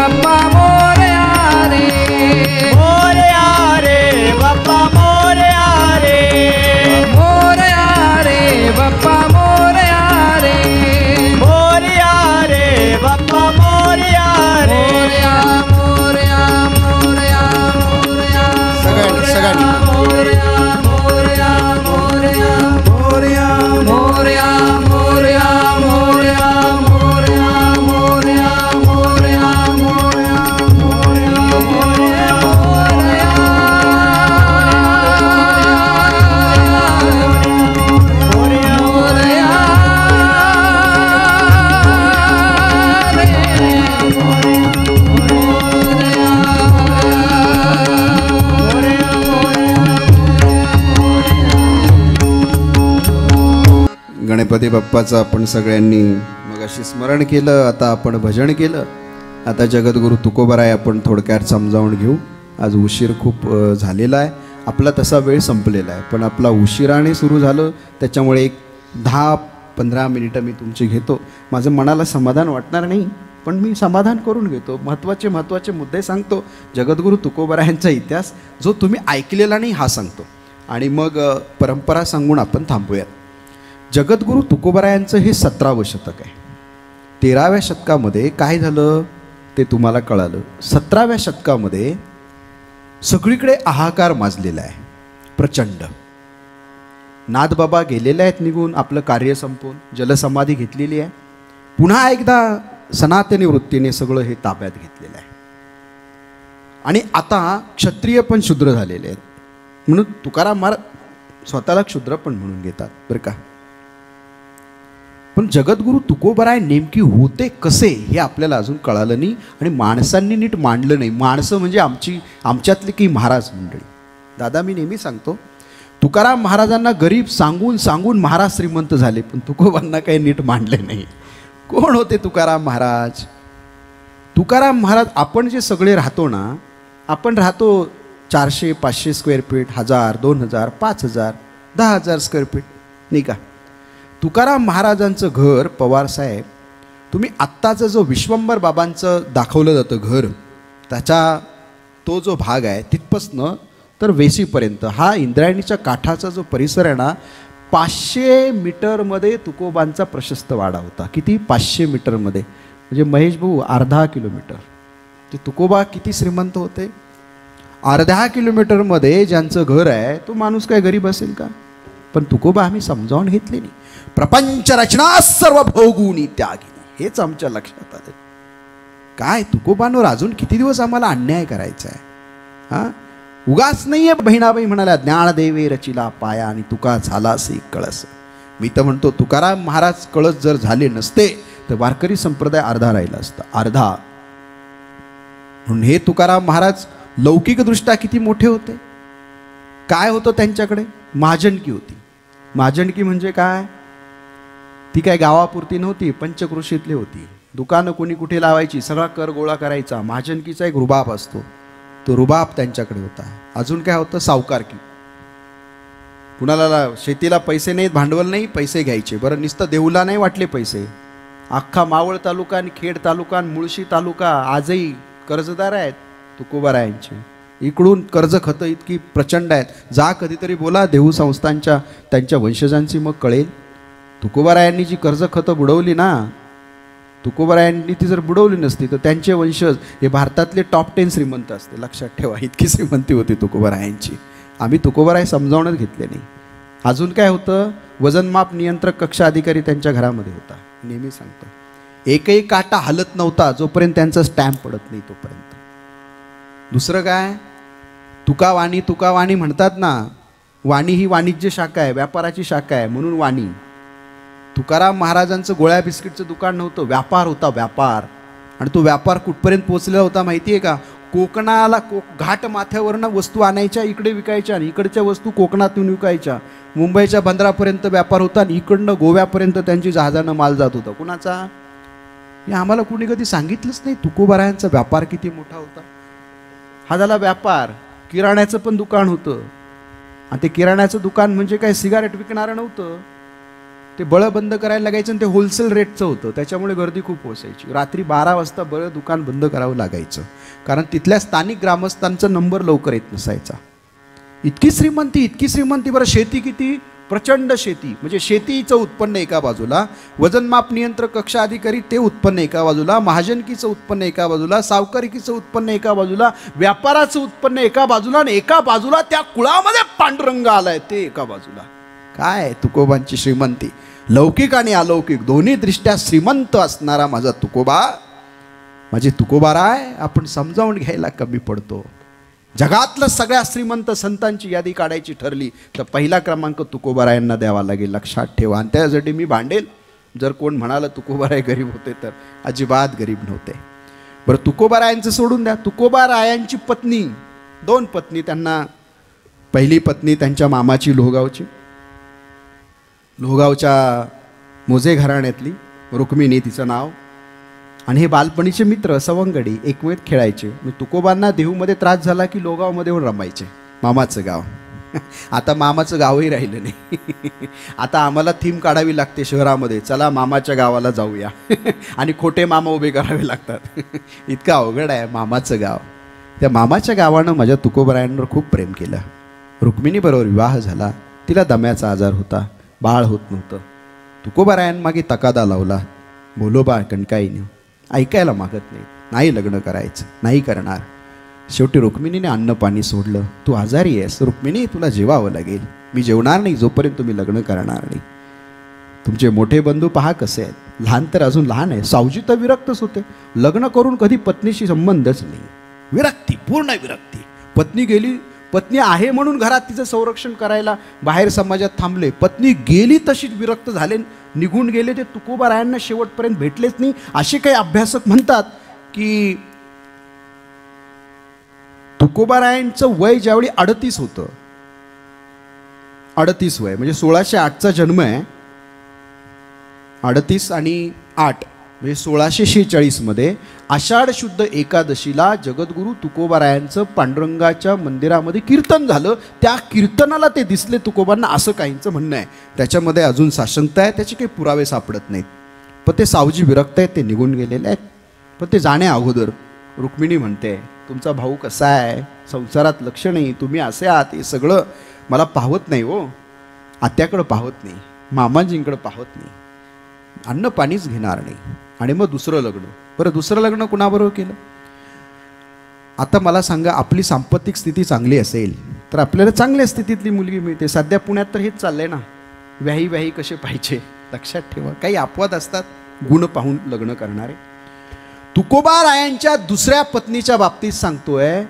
बाप्पा मोरया रे, मोरया रे बाप्पा मोरया रे, मोरया रे बाप्पा मोरया रे, मोरया रे बाप्पा मोरया रे, मोरया मोरया मोरया सगळ्यांनी मोरया मोरया मोरया मोरया मोरया मोरया मोरया मोरया मोरया मोरया मोरया गणपती बाप्पाचं आपण सगळ्यांनी मगाशी स्मरण केलं, आता आपण भजन केलं. आता जगद्गुरु तुकोबाराय आपण थोडक्यात समजावून घेऊ. आज उशीर खूप झालेला आहे, आपला तसा वेळ संपलेला आहे, पण आपला उशिराने सुरू झालं त्याच्यामुळे एक 10-15 मिनिटं मी तुमची घेतो. माझं मनाला समाधान वाटणार नाही, पण मी समाधान करून घेतो. महत्त्वाचे मुद्दे सांगतो. जगद्गुरु तुकोबारायांचा इतिहास जो तुम्ही ऐकलेला नाही हा सांगतो आणि मग परंपरा सांगून आपण थांबूयात. जगद्गुरु तुकोबारायांचं हे 17वं शतक आहे. 13व्या शतकामध्ये काय झालं ते तुम्हाला कळालं. 17व्या शतकामध्ये सगळीकडे हाहाकार माजलेला आहे प्रचंड. नाथबाबा गेलेले आहेत निघून, आपलं कार्य संपवून जलसमाधी घेतलेली आहे. पुन्हा एकदा सनातनी वृत्तीने सगळं हे ताब्यात घेतलेलं आहे आणि आता क्षत्रिय पण शूद्र झालेले आहेत. म्हणून तुकाराम महाराज स्वतःला क्षुद्र पण म्हणून घेतात बरं का. पण जगद्गुरु तुकोबाराय नेमकी होते कसे हे आपल्याला अजून कळालं नाही आणि माणसांनी नीट मांडलं नाही. माणसं म्हणजे आमच्यातले की महाराज मंडळी. दादा मी नेहमी सांगतो, तुकाराम महाराजांना गरीब सांगून सांगून महाराज श्रीमंत झाले, पण तुकोबांना काही नीट मांडले नाही. कोण होते तुकाराम महाराज? तुकाराम महाराज आपण जे सगळे राहतो ना, आपण राहतो 400-500 स्क्वेअर फीट, 1000, 2000, 5000, 10,000 स्क्वेअर फीट नाही का. तुकाराम महाराजांचं घर पवारसाहेब, तुम्ही आत्ताचं जो विश्वंभर बाबांचं दाखवलं जातं घर, त्याचा तो जो भाग आहे तिथपासनं तर वेसीपर्यंत हा इंद्रायणीच्या काठाचा जो परिसर आहे ना, 500 मीटरमध्ये तुकोबांचा प्रशस्त वाडा होता. किती? 500 मीटरमध्ये. म्हणजे महेश भाऊ अर्धा किलोमीटर. ते तुकोबा किती श्रीमंत होते. अर्ध्या किलोमीटरमध्ये ज्यांचं घर आहे तो माणूस काय गरीब असेल का? पण तुकोबा आम्ही समजावून घेतले नाही. प्रपंच रचना सर्व भोगुनी त्यागिनी, हेच आमच्या लक्षात आलं. काय तुकोबांवर अजून किती दिवस आम्हाला अन्याय करायचा आहे? हां, उगाच नाही आहे बहिणाबाई म्हणाल्या, ज्ञानदेवे रचिला पाया आणि तुका झालासी कळस. मी तर म्हणतो तुकाराम महाराज कळस जर झाले नसते तर वारकरी संप्रदाय अर्धा राहिला असता, अर्धा. म्हणून हे तुकाराम महाराज लौकिकदृष्ट्या किती मोठे होते. काय होतं त्यांच्याकडे? महाजनकी होती. महाजनकी म्हणजे काय? ती काय गावापुरती नव्हती, पंचकृषीतली होती. दुकानं कोणी कुठे लावायची, सगळा कर गोळा करायचा. महाजनकीचा एक रुबाब असतो, तो रुबाब त्यांच्याकडे होता. अजून काय होतं? सावकारकी. कुणाला शेतीला पैसे नाहीत, भांडवल नाही, पैसे घ्यायचे. बरं नुसतं देऊला नाही वाटले पैसे, अख्खा मावळ तालुका आणि खेड तालुका आणि मुळशी तालुका आजही कर्जदार आहेत तुकोबारायांचे. इकडून कर्ज खतं इतकी प्रचंड आहेत. जा कधीतरी बोला देऊ संस्थांच्या त्यांच्या वंशजांची, मग कळेल. तुकोबारायांनी जी कर्ज खतं बुडवली ना, तुकोबारायांनी ती जर बुडवली नसती तर त्यांचे वंशज हे भारतातले टॉप 10 श्रीमंत असते. लक्षात ठेवा, इतकी श्रीमंती होती तुकोबारायांची. आम्ही तुकोबाराय समजावूनच घेतले नाही. अजून काय होतं? वजनमाप नियंत्रक कक्ष अधिकारी त्यांच्या घरामध्ये होता. नेहमी सांगतो, एकही काटा हलत नव्हता जोपर्यंत त्यांचा स्टॅम्प पडत नाही तोपर्यंत. दुसरं काय? तुकावाणी म्हणतात ना. वाणी ही वाणिज्य शाखा आहे, व्यापाराची शाखा आहे, म्हणून वाणी. तुकाराम महाराजांचं गोळ्या बिस्किटचं दुकान नव्हतं, व्यापार होता, व्यापार. आणि तो व्यापार कुठपर्यंत पोचलेला होता माहिती आहे का? कोकणाला घाट माथ्यावरनं वस्तू आणायच्या, इकडे विकायच्या, आणि इकडच्या वस्तू कोकणातून विकायच्या. मुंबईच्या बंदरापर्यंत व्यापार होता आणि इकडनं गोव्यापर्यंत त्यांची जहाजानं माल जात होता. कुणाचा? हे आम्हाला कुणी कधी सांगितलंच नाही. तुकोबारायांचा व्यापार किती मोठा होता. हा झाला व्यापार. किराण्याचं पण दुकान होतं, आणि ते किराण्याचं दुकान म्हणजे काय सिगारेट विकणारं नव्हतं. ते बळं बंद करायला लागायचं आणि ते होलसेल रेटचं होतं, त्याच्यामुळे गर्दी खूप असायची. रात्री 12 वाजता बळं दुकान बंद करावं लागायचं, कारण तिथल्या स्थानिक ग्रामस्थांचा नंबर लवकर येत नसायचा. इतकी श्रीमंती. बरं शेती किती? प्रचंड शेती. म्हणजे शेतीचं उत्पन्न एका बाजूला, वजनमाप नियंत्रक कक्ष अधिकारी ते उत्पन्न एका बाजूला, महाजनकीचं उत्पन्न एका बाजूला, सावकारिकीचं उत्पन्न एका बाजूला, व्यापाराचं उत्पन्न एका बाजूला, आणि एका बाजूला त्या कुळामध्ये पांडुरंग आलाय ते एका बाजूला. काय तुकोबांची श्रीमंती, लौकिक आणि अलौकिक दोन्ही दृष्ट्या श्रीमंत असणारा माझा तुकोबा, माझे तुकोबाराय आपण समजावून घ्यायला कमी पडतो. जगातलं सगळ्या श्रीमंत संतांची यादी काढायची ठरली तर पहिला क्रमांक तुकोबारायांना द्यावा लागेल, लक्षात ठेवा. आणि त्यासाठी मी भांडेल जर कोण म्हणालं तुकोबाराय गरीब होते तर. अजिबात गरीब नव्हते. बरं, तुकोबारायांचं सोडून द्या. तुकोबारायांची पत्नी, 2 पत्नी त्यांना. पहिली पत्नी त्यांच्या मामाची लोहगावच्या मोजे घराण्यातली रुक्मिणी तिचं नाव. आणि हे बालपणीचे मित्र सवंगडी एकमेत खेळायचे. मी तुकोबांना देहूमध्ये त्रास झाला की लोगावमध्ये येऊन रमायचे. मामाचं गाव. आता मामाचं गावही राहिलं नाही. आता आम्हाला थीम काढावी लागते शहरामध्ये, चला मामाच्या गावाला जाऊया. आणि खोटे मामा उभे करावे लागतात. इतकं अवघड आहे मामाचं गाव. त्या मामाच्या गावानं माझ्या तुकोबारायांवर खूप प्रेम केलं. रुक्मिणीबरोबर विवाह झाला. तिला दम्याचा आजार होता, बाळ होत नव्हतं. तुकोबारायांमागे तकादा लावला. बोलोबा कणकाईने ऐकायला मागत नाही लग्न करायचं, नाही करणार. शेवटी रुक्मिणीने अन्न पाणी सोडलं. तू आजारी आहेस रुक्मिणी, तुला जेवावं लागेल. मी जेवणार नाही जोपर्यंत तुम्ही लग्न करणार नाही. तुमचे मोठे बंधू पहा कसे आहेत. लहान तर अजून लहान आहे. सावजी तर विरक्तच होते. लग्न करून कधी पत्नीशी संबंधच नाही. विरक्ती, पूर्ण विरक्ती. पत्नी गेली, पत्नी आहे म्हणून घरात तिचं संरक्षण करायला बाहेर समाजात थांबले. पत्नी गेली तशीच विरक्त झाले, निघून गेले. ते तुकोबारायांना शेवटपर्यंत भेटलेच नाही. असे काही अभ्यासक म्हणतात की तुकोबारायांचं वय ज्यावेळी 38 होतं, 38 वय म्हणजे 1608चा जन्म आहे. 38 आणि 8 म्हणजे 1646 मध्ये आषाढ शुद्ध एकादशीला जगद्गुरू तुकोबारायांचं पांडुरंगाच्या मंदिरामध्ये कीर्तन झालं. त्या कीर्तनाला ते दिसले तुकोबांना, असं काहींचं म्हणणं आहे. त्याच्यामध्ये अजून साशंकता आहे, त्याचे काही पुरावे सापडत नाहीत. पण ते सावजी विरक्त आहेत, ते निघून गेलेले आहेत. पण ते जाण्या अगोदर रुक्मिणी म्हणते, तुमचा भाऊ कसा आहे, संसारात लक्ष नाही, तुम्ही असे आहात, हे सगळं मला पाहत नाही हो. आत्याकडं पाहत नाही, मामाजींकडं पाहत नाही, अन्न पाणीच घेणार नाही. आणि मग दुसरं लग्न. बरं, दुसरं लग्न कुणाबरोबर केलं? आता मला सांगा, आपली सांपत्तिक स्थिती चांगली असेल तर आपल्याला चांगल्या स्थितीतली मुलगी मिळते. सध्या पुण्यात तर हेच चाललंय ना, व्याही कसे पाहिजे. लक्षात ठेवा, काही अपवाद असतात गुण पाहून लग्न करणारे. तुकोबारायांच्या दुसऱ्या पत्नीच्या बाबतीत सांगतोय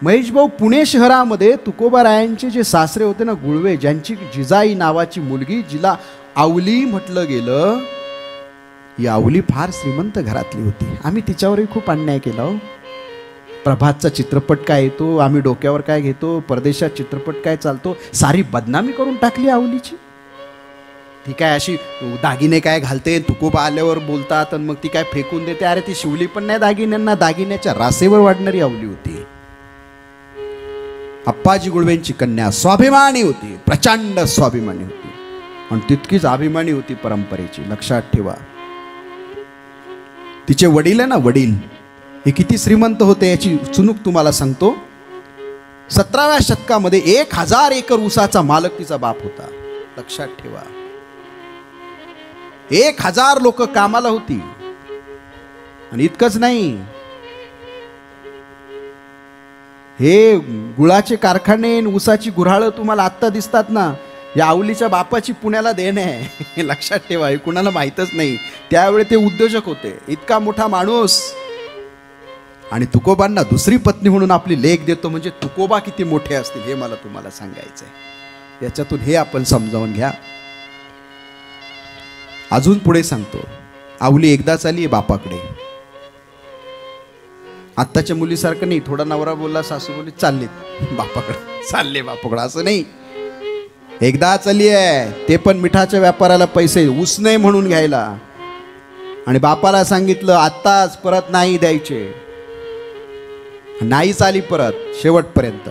महेश भाऊ. पुणे शहरामध्ये तुकोबारायांचे जे सासरे होते ना, गुळवे, ज्यांची जिजाई नावाची मुलगी, जिला आवली म्हटलं गेलं, ही आवली फार श्रीमंत घरातली होती. आम्ही तिच्यावरही खूप अन्याय केला हो. प्रभातचा चित्रपट काय येतो, आम्ही डोक्यावर काय घेतो, परदेशात चित्रपट काय चालतो, सारी बदनामी करून टाकली आवलीची. ती काय अशी दागिने काय घालते, तुकोबा आल्यावर बोलतात आणि मग ती काय फेकून देते. अरे ती शिवली पण नाही दागिन्यांना, दागिन्याच्या रासेवर वाढणारी आवली होती. अप्पाजी गुळवेंची कन्या स्वाभिमानी होती, प्रचंड स्वाभिमानी होती. आणि तितकीच अभिमानी होती परंपरेची. लक्षात ठेवा, तिचे वडील आहे ना, वडील हे किती श्रीमंत होते याची चुणूक तुम्हाला सांगतो. 17व्या शतकामध्ये 1000 एकर ऊसाचा मालक तिचा बाप होता. लक्षात ठेवा, 1000 लोक कामाला होती. आणि इतकंच नाही, हे गुळाचे कारखाने, ऊसाची गुऱ्हाळं तुम्हाला आत्ता दिसतात ना, या आवलीच्या बापाची पुण्याला देण आहे. लक्षात ठेवा, हे कुणाला माहीतच नाही. त्यावेळी ते उद्योजक होते. इतका मोठा माणूस. आणि तुकोबांना दुसरी पत्नी म्हणून आपली लेक देतो म्हणजे तुकोबा किती मोठे असतील हे मला तुम्हाला सांगायचंय. याच्यातून हे आपण समजावून घ्या. अजून पुढे सांगतो, आवली एकदाच आली बापाकडे. आत्ताच्या मुलीसारखं नाही, थोडा नवरा बोलला, सासू बोलली, चालले बापाकडे, चालले बापाकडे, असं नाही. एकदा चालली आहे, ते पण मिठाच्या व्यापाराला पैसे ऊस नाही म्हणून घ्यायला. आणि बापाला सांगितलं आत्ताच, परत नाही द्यायचे. नाही चाली परत शेवटपर्यंत.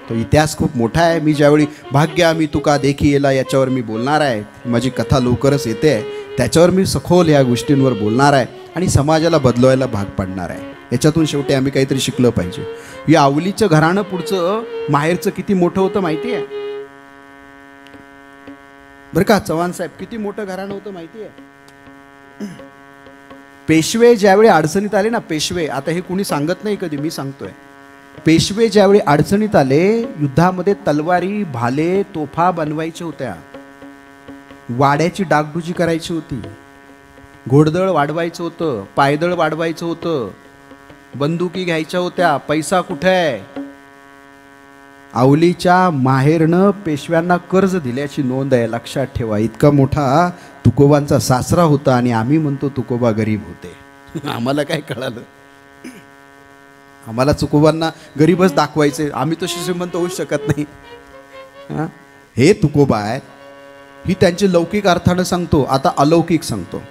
तो इतिहास खूप मोठा आहे. मी ज्यावेळी भाग्य मी तुका देखी येला याच्यावर मी बोलणार आहे. माझी कथा लवकरच येते आहे, त्याच्यावर मी सखोल या गोष्टींवर बोलणार आहे आणि समाजाला बदलवायला भाग पाडणार आहे. याच्यातून शेवटी आम्ही काहीतरी शिकलं पाहिजे. या आवलीचं घराणं पुढचं माहेरचं किती मोठं होतं माहिती आहे बरं का चव्हाण साहेब? किती मोठं घराणं होतं माहिती आहे? पेशवे ज्यावेळी अडचणीत आले ना, पेशवे, आता हे कुणी सांगत नाही कधी, मी सांगतोय. पेशवे ज्यावेळी अडचणीत आले, युद्धामध्ये तलवारी, भाले, तोफा बनवायच्या होत्या, वाड्याची डागडुजी करायची होती, घोडदळ वाढवायचं होतं, पायदळ वाढवायचं होतं, बंदुकी घ्यायच्या होत्या. पैसा कुठे आहे? आवलीच्या माहेरनं पेशव्यांना कर्ज दिल्याची नोंद आहे, लक्षात ठेवा. इतका मोठा तुकोबांचा सासरा होता आणि आम्ही म्हणतो तुकोबा गरीब होते. आम्हाला काय कळालं? आम्हाला तुकोबांना गरीबच दाखवायचे, आम्ही तो श्रीमंत होऊ शकत नाही. हे तुकोबा आहेत, ही त्यांची लौकिक अर्थानं सांगतो. आता अलौकिक सांगतो.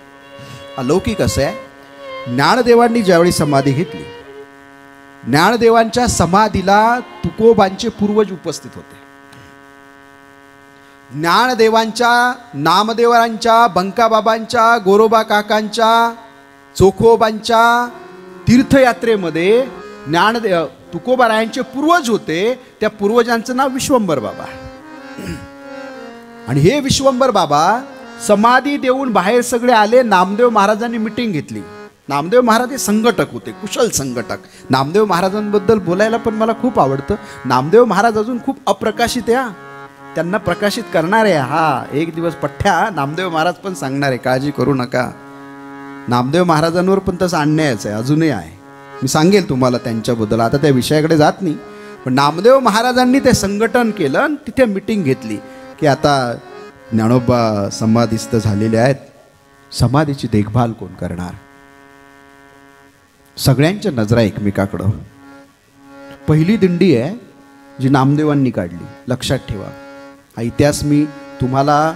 अलौकिक असं आहे, ज्ञानदेवांनी ज्यावेळी समाधी घेतली, ज्ञानदेवांच्या समाधीला तुकोबांचे पूर्वज उपस्थित होते. ज्ञानदेवांच्या, नामदेवांच्या, बंकाबाबांच्या, गोरोबा काकांच्या, चोखोबांच्या तीर्थयात्रेमध्ये तुकोबारायांचे पूर्वज होते. त्या पूर्वजांचं नाव विश्वंभर बाबा. आणि हे विश्वंभर बाबा समाधी देऊन बाहेर सगळे आले. नामदेव महाराजांनी मिटिंग घेतली. नामदेव महाराज हे संघटक होते, कुशल संघटक. नामदेव महाराजांबद्दल बोलायला पण मला खूप आवडतं. नामदेव महाराज अजून खूप अप्रकाशित आहे, त्यांना प्रकाशित करणार आहे. हा एक दिवस पठ्ठ्या नामदेव महाराज पण सांगणार आहे, काळजी करू नका. नामदेव महाराजांवर पण तसं अन्यायच आहे, अजूनही आहे. मी सांगेल तुम्हाला त्यांच्याबद्दल, आता त्या विषयाकडे जात नाही. पण नामदेव महाराजांनी ते संघटन केलं आणि तिथे मिटिंग घेतली की आता ज्ञानोबा समाधीस्थ झालेले आहेत, समाधीची देखभाल कोण करणार? सगळ्यांच्या नजरा एकमेकाकडं. पहिली दिंडी आहे जी नामदेवांनी काढली, लक्षात ठेवा. हा इतिहास मी तुम्हाला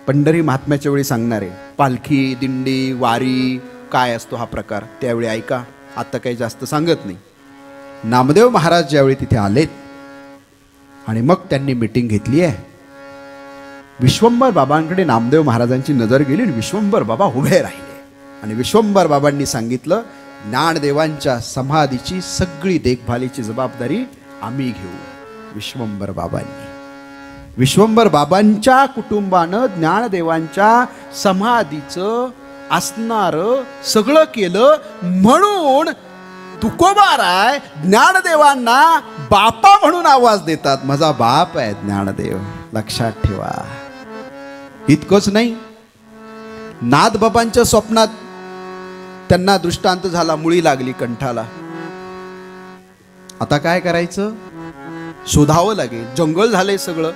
पंढरी महात्म्याच्या वेळी सांगणार आहे. पालखी, दिंडी, वारी काय असतो हा प्रकार, त्यावेळी ऐका. आता काही जास्त सांगत नाही. नामदेव महाराज ज्यावेळी तिथे आलेत आणि मग त्यांनी मिटिंग घेतली आहे, विश्वंभर बाबांकडे नामदेव महाराजांची नजर गेली आणि विश्वंभर बाबा उभे राहिले. आणि विश्वंभर बाबांनी सांगितलं, ज्ञानदेवांच्या समाधीची सगळी देखभालीची जबाबदारी आम्ही घेऊ. विश्वंभर बाबांनी, विश्वंभर बाबांच्या कुटुंबानं ज्ञानदेवांच्या समाधीचं असणारं सगळं केलं. म्हणून तुकोबाराय ज्ञानदेवांना बापा म्हणून आवाज देतात. माझा बाप आहे ज्ञानदेव, लक्षात ठेवा. इतकंच नाही, नाथबाबांच्या स्वप्नात त्यांना दृष्टांत झाला, मुळी लागली कंठाला. आता काय करायचं? शोधावं लागेल. जंगल झालंय सगळं.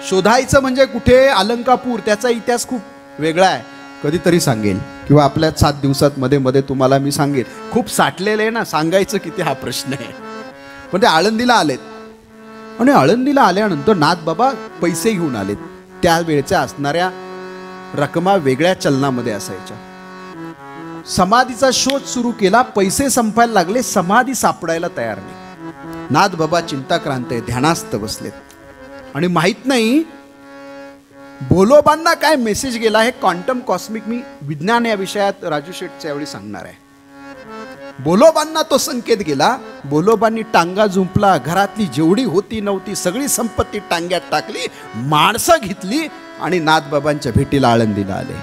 शोधायचं म्हणजे कुठे? अलंकापूर. त्याचा इतिहास खूप वेगळा आहे, कधीतरी सांगेल, किंवा आपल्या 7 दिवसात मध्ये मध्ये तुम्हाला मी सांगेल. खूप साठलेलं आहे ना, सांगायचं किती हा प्रश्न आहे. पण ते आळंदीला आलेत आणि आळंदीला आल्यानंतर नाथबाबा पैसे घेऊन आलेत. त्यावेळेच्या असणाऱ्या रकमा वेगळ्या चलनामध्ये असायच्या. समाधीचा शोध सुरू केला, पैसे संपायला लागले, समाधी सापडायला तयार नाही. नाथबाबा चिंताक्रांत आहे, ध्यानास्थ बसलेत आणि माहित नाही भोलोबांना काय मेसेज गेला. हे क्वांटम कॉस्मिक मी विज्ञान या विषयात राजू शेठच्या यावेळी सांगणार आहे. भोलोबांना तो संकेत गेला. भोलोबांनी टांगा झुंपला, घरातली जेवढी होती नव्हती सगळी संपत्ती टांग्यात टाकली, माणसं घेतली आणि नाथबाबांच्या भेटीला आळंदीला आले.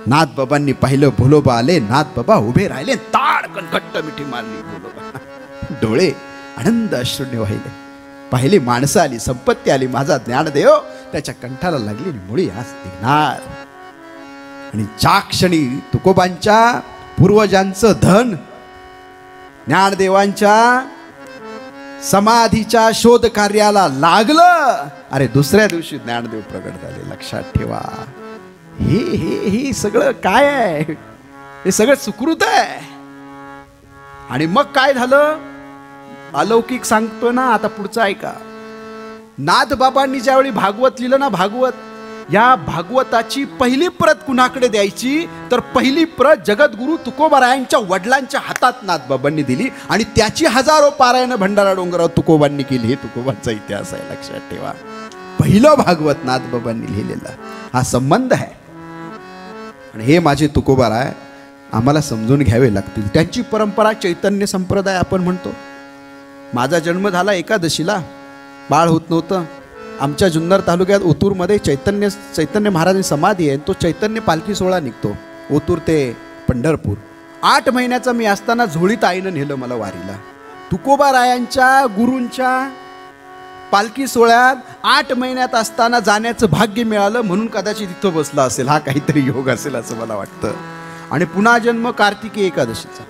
नाथबाबांनी पाहिलं, भोलोबा आले. नाथबाबा उभे राहिले, ताडकन घट्ट मिठी मारली भोलोबा. डोळे आनंद अश्रूने वाहिले. पाहिली माणसं आली, संपत्ती आली. माझा ज्ञानदेव त्याच्या कंठाला लागली, मुळी आज निघणार. आणि ज्या क्षणी तुकोबांच्या पूर्वजांचं धन ज्ञानदेवांच्या समाधीच्या शोध कार्याला लागलं, अरे दुसऱ्या दिवशी ज्ञानदेव प्रगट झाले. लक्षात ठेवा, हे सगळं काय आहे? हे सगळं सुकृत आहे. आणि मग काय झालं? अलौकिक सांगतो ना, आता पुढचं ऐका. नाथबाबांनी ज्यावेळी भागवत लिहिलं ना, भागवत, या भागवताची पहिली प्रत कुणाकडे द्यायची तर पहिली प्रत जगद्गुरु तुकोबारायांच्या वडिलांच्या हातात नाथबाबांनी दिली आणि त्याची हजारो पारायण भंडारा डोंगरावर तुकोबांनी केली. हे तुकोबांचा इतिहास आहे, लक्षात ठेवा. पहिलं भागवत नाथबाबांनी लिहिलेलं, हा संबंध आहे. आणि हे माझे तुकोबाराय आम्हाला समजून घ्यावे लागतील. त्यांची परंपरा चैतन्य संप्रदाय आपण म्हणतो. माझा जन्म झाला एकादशीला, बाळ होत नव्हतं. आमच्या जुन्नर तालुक्यात ओतूरमध्ये चैतन्य महाराजांची समाधी आहे. तो चैतन्य पालखी सोहळा निघतो ओतूर ते पंढरपूर. 8 महिन्याचा मी असताना झोळीत आईनं नेलं मला वारीला. तुकोबारायांच्या गुरूंच्या पालखी सोहळ्यात 8 महिन्यात असताना जाण्याचं भाग्य मिळालं, म्हणून कदाचित तिथं बसला असेल. हा काहीतरी योग असेल असं मला वाटतं. आणि पुन्हा जन्म कार्तिकी एकादशीचा.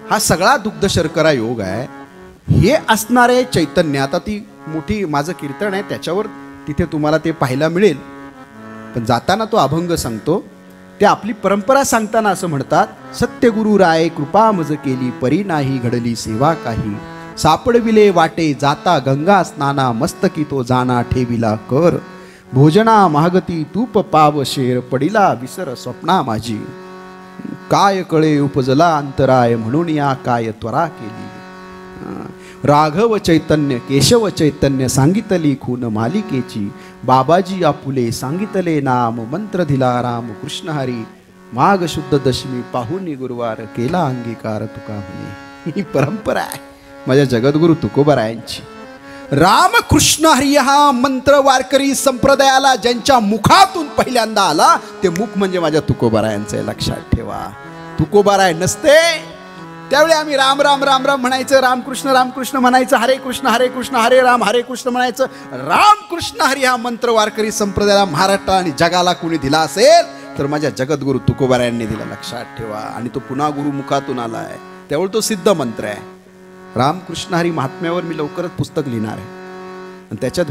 हा सगळा दुग्ध शर्करा योग आहे. हे असणारे चैतन्य, आता ती मोठी माझं कीर्तन आहे त्याच्यावर तिथे तुम्हाला ते पाहायला मिळेल. पण जाताना तो अभंग सांगतो. ते आपली परंपरा सांगताना असं म्हणतात, सत्यगुरु राय कृपा मज केली, परी नाही घडली सेवा काही. सापडविले वाटे जाता गंगा स्नाना, मस्तकी तो जाना ठेविला कर. भोजना महागती तूप पाव शेर, पडिला विसर स्वप्ना माझी. काय कळे उपजला अंतराय, म्हणून या काय त्वरा केली. राघव चैतन्य केशव चैतन्य, सांगितली खून मालिकेची. बाबाजी आपुले सांगितले नाम, मंत्र दिला राम कृष्ण हरी. माघ शुद्ध दशमी पाहुनी गुरुवार, केला अंगीकार तुका म्हणे. ही परंपरा आहे माझ्या जगद्गुरु तुकोबारायांची. रामकृष्ण हरी हा मंत्र वारकरी संप्रदायाला ज्यांच्या मुखातून पहिल्यांदा आला ते मुख म्हणजे माझ्या तुकोबारायांचं आहे, लक्षात ठेवा. तुकोबाराय नसते त्यावेळी आम्ही राम राम राम राम म्हणायचं, रामकृष्ण म्हणायचं, हरे कृष्ण हरे राम हरे कृष्ण म्हणायचं. रामकृष्ण हरी हा मंत्र वारकरी संप्रदायाला महाराष्ट्र आणि जगाला कोणी दिला असेल तर माझ्या जगद्गुरु तुकोबारायांनी दिला, लक्षात ठेवा. आणि तो पुन्हा गुरुमुखातून आला आहे, त्यावेळी तो सिद्ध मंत्र आहे. रामकृष्ण हरी महात्म्यावर मी लवकरच पुस्तक लिहिणार आहे. आणि त्याच्यात